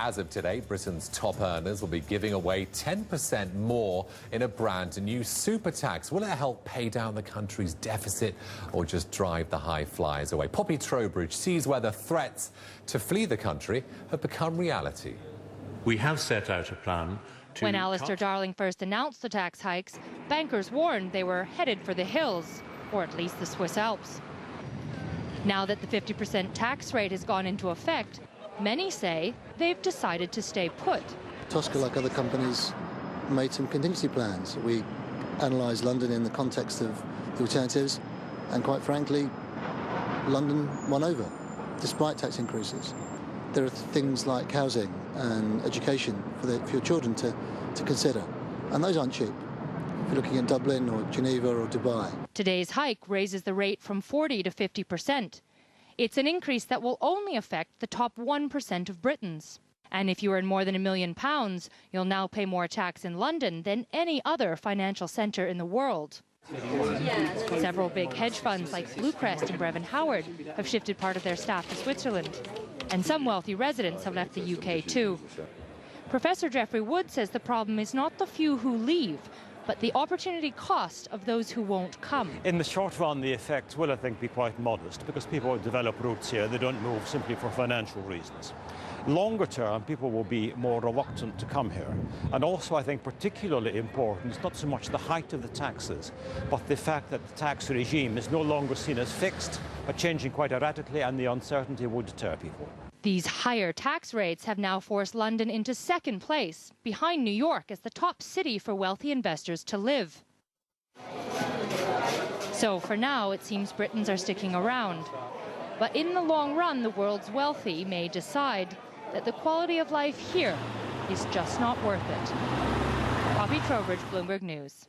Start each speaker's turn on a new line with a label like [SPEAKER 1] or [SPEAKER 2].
[SPEAKER 1] As of today, Britain's top earners will be giving away 10% more in a brand new super tax. Will it help pay down the country's deficit or just drive the high flyers away? Poppy Trowbridge sees whether threats to flee the country have become reality.
[SPEAKER 2] We have set out a plan to...
[SPEAKER 3] When Alistair Darling first announced the tax hikes, bankers warned they were headed for the hills, or at least the Swiss Alps. Now that the 50% tax rate has gone into effect, many say they've decided to stay put.
[SPEAKER 4] Tosca, like other companies, made some contingency plans. We analysed London in the context of the alternatives, and quite frankly, London won over, despite tax increases. There are things like housing and education for your children to consider, and those aren't cheap. If you're looking at Dublin or Geneva or Dubai.
[SPEAKER 3] Today's hike raises the rate from 40 to 50%. It's an increase that will only affect the top 1% of Britons. And if you earn more than £1 million, you'll now pay more tax in London than any other financial centre in the world. Several big hedge funds like Bluecrest and Brevin Howard have shifted part of their staff to Switzerland. And some wealthy residents have left the UK too. Professor Geoffrey Wood says the problem is not the few who leave, but the opportunity cost of those who won't come.
[SPEAKER 5] In the short run, the effect will, I think, be quite modest because people develop roots here. They don't move simply for financial reasons. Longer term, people will be more reluctant to come here. And also, I think, particularly important is not so much the height of the taxes, but the fact that the tax regime is no longer seen as fixed, but changing quite erratically, and the uncertainty will deter people.
[SPEAKER 3] These higher tax rates have now forced London into second place, behind New York as the top city for wealthy investors to live. So for now, it seems Britons are sticking around. But in the long run, the world's wealthy may decide that the quality of life here is just not worth it. Poppy Trowbridge, Bloomberg News.